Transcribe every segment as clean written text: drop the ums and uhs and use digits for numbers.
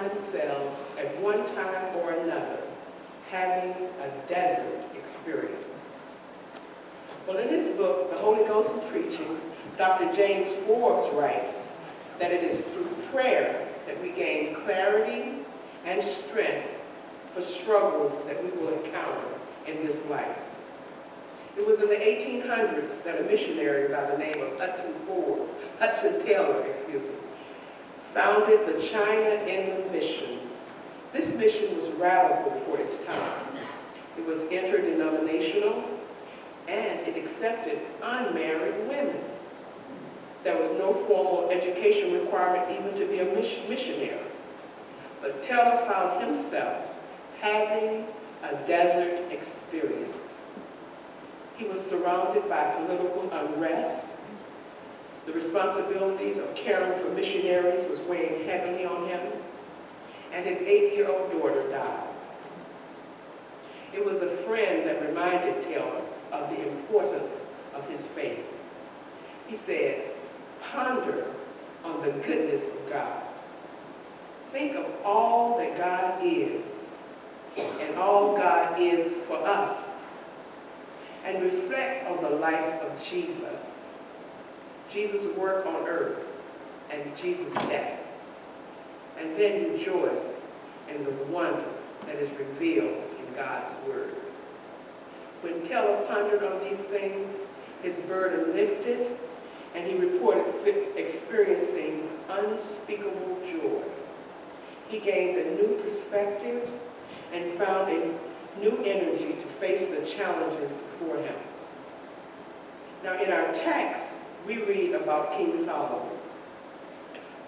themselves at one time or another having a desert experience. Well, in his book, The Holy Ghost in Preaching, Dr. James Forbes writes that it is through prayer that we gain clarity and strength for struggles that we will encounter in this life. It was in the 1800s that a missionary by the name of Hudson Taylor, founded the China Inland Mission. This mission was radical for its time. It was interdenominational, and it accepted unmarried women. There was no formal education requirement even to be a missionary. But Taylor found himself having a desert experience. He was surrounded by political unrest. The responsibilities of caring for missionaries was weighing heavily on him, and his 8-year-old daughter died. It was a friend that reminded Taylor of the importance of his faith. He said, "Ponder on the goodness of God. Think of all that God is and all God is for us, and reflect on the life of Jesus, Jesus' work on earth and Jesus' death, and then rejoice in the wonder that is revealed in God's word." When Taylor pondered on these things, his burden lifted, and he reported experiencing unspeakable joy. He gained a new perspective and found a new energy to face the challenges before him. Now, in our text, we read about King Solomon.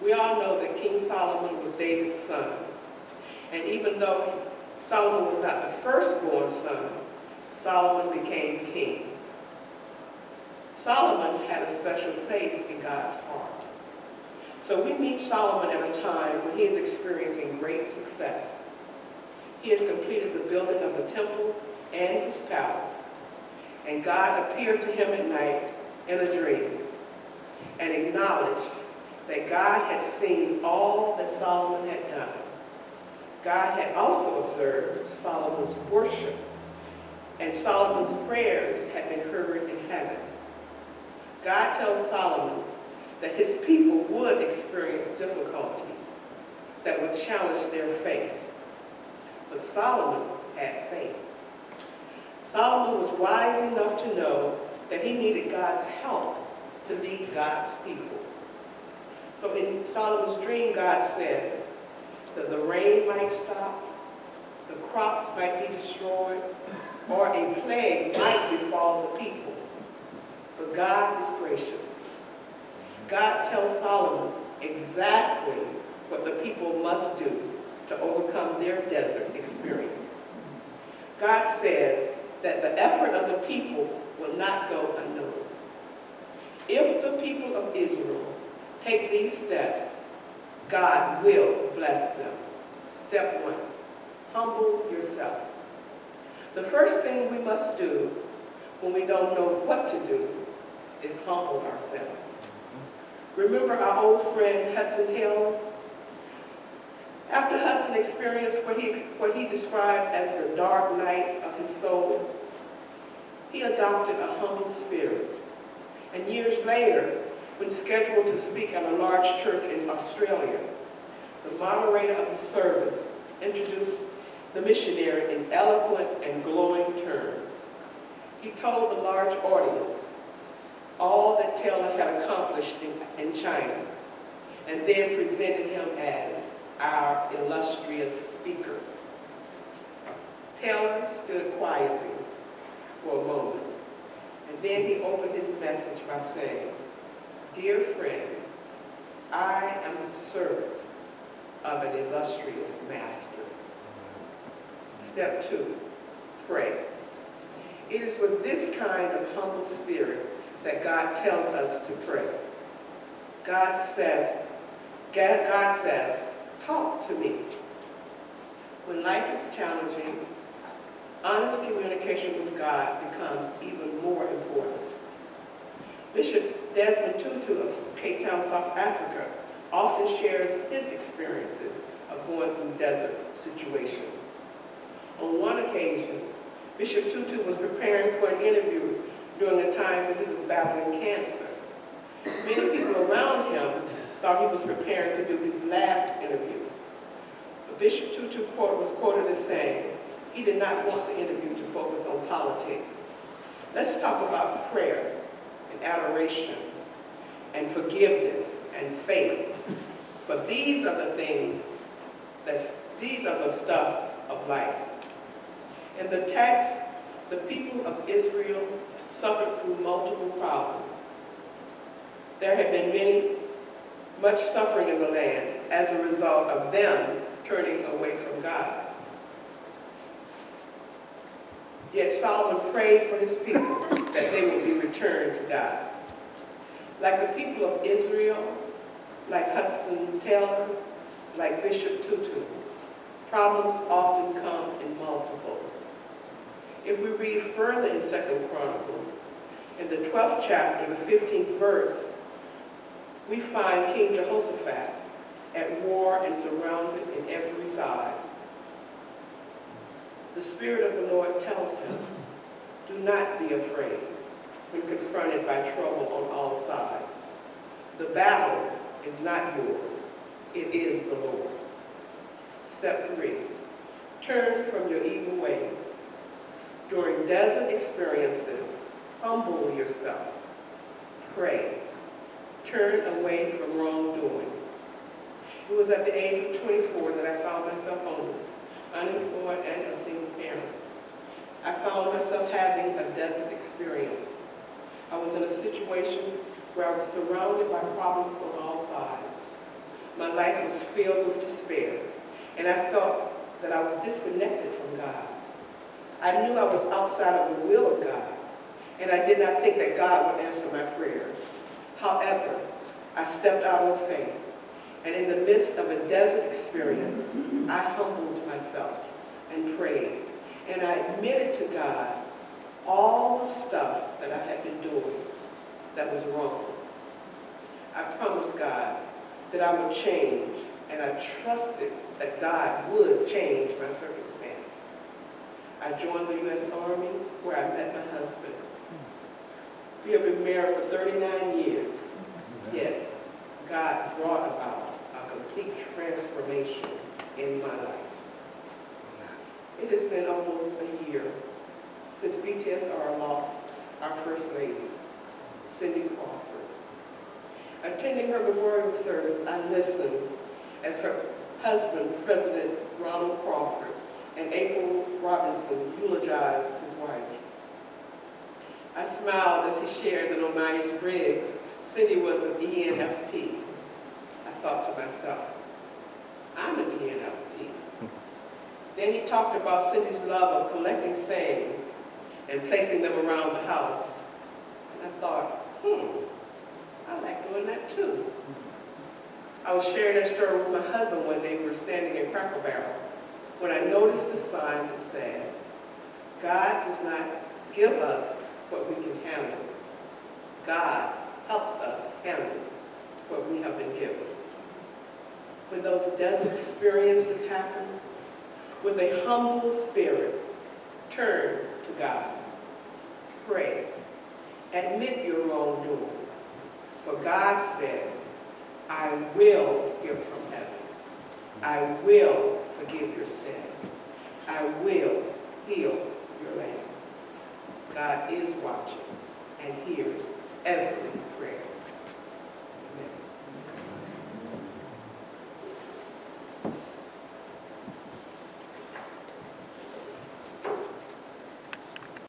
We all know that King Solomon was David's son. And even though Solomon was not the firstborn son, Solomon became king. Solomon had a special place in God's heart. So we meet Solomon at a time when he is experiencing great success. He has completed the building of the temple and his palace. And God appeared to him at night in a dream and acknowledged that God had seen all that Solomon had done. God had also observed Solomon's worship, and Solomon's prayers had been heard in heaven. God tells Solomon that his people would experience difficulties that would challenge their faith. But Solomon had faith. Solomon was wise enough to know that he needed God's help to lead God's people. So in Solomon's dream, God says that the rain might stop, the crops might be destroyed, or a plague might befall the people. But God is gracious. God tells Solomon exactly what the people must do to overcome their desert experience. God says that the effort of the people will not go unnoticed. If the people of Israel take these steps, God will bless them. Step 1, humble yourself. The first thing we must do when we don't know what to do is humble ourselves. Remember our old friend Hudson Taylor? After Hudson experienced what he described as the dark night of his soul, he adopted a humble spirit. And years later, when scheduled to speak at a large church in Australia, the moderator of the service introduced the missionary in eloquent and glowing terms. He told the large audience all that Taylor had accomplished in China, and then presented him as our illustrious speaker. Taylor stood quietly for a moment, and then he opened his message by saying, "Dear friends, I am the servant of an illustrious master." Step 2, pray. It is with this kind of humble spirit that God tells us to pray. God says, "Talk to me." When life is challenging, honest communication with God becomes even more important. Bishop Desmond Tutu of Cape Town, South Africa, often shares his experiences of going through desert situations. On one occasion, Bishop Tutu was preparing for an interview during a time when he was battling cancer. Many people around him thought he was preparing to do his last interview. But Bishop Tutu was quoted as saying he did not want the interview to focus on politics. Let's talk about prayer and adoration and forgiveness and faith. For these are the things, these are the stuff of life. In the text, the people of Israel suffered through multiple problems. There had been much suffering in the land as a result of them turning away from God. Yet Solomon prayed for his people that they would be returned to God. Like the people of Israel, like Hudson Taylor, like Bishop Tutu, problems often come in multiples. If we read further in 2 Chronicles, in the 12th chapter, the 15th verse, we find King Jehoshaphat at war and surrounded in every side. The Spirit of the Lord tells him, do not be afraid when confronted by trouble on all sides. The battle is not yours, it is the Lord's. Step 3, turn from your evil ways. During desert experiences, humble yourself. Pray. Turn away from wrongdoings. It was at the age of 24 that I found myself homeless, unemployed, and a single parent. I found myself having a desert experience. I was in a situation where I was surrounded by problems on all sides. My life was filled with despair, and I felt that I was disconnected from God. I knew I was outside of the will of God, and I did not think that God would answer my prayers. However, I stepped out on faith, and in the midst of a desert experience, I humbled myself and prayed, and I admitted to God all the stuff that I had been doing that was wrong. I promised God that I would change, and I trusted that God would change my circumstance. I joined the U.S. Army, where I met my husband. We have been married for 39 years. Yes, God brought about a complete transformation in my life. It has been almost a year since BTSR lost our First Lady, Cindy Crawford. Attending her memorial service, I listened as her husband, President Ronald Crawford, and April Robinson eulogized his wife. I smiled as he shared that on Myers-Briggs, Cindy was an ENFP. I thought to myself, I'm an ENFP. Then he talked about Cindy's love of collecting sayings and placing them around the house. And I thought, I like doing that too. I was sharing that story with my husband one day. We were standing in Cracker Barrel when I noticed a sign that said, God does not give us what we can handle. God helps us handle what we have been given. When those desert experiences happen, with a humble spirit, turn to God. Pray. Admit your wrongdoings. For God says, I will hear from heaven. I will forgive your sins. I will heal your land. God is watching and hears every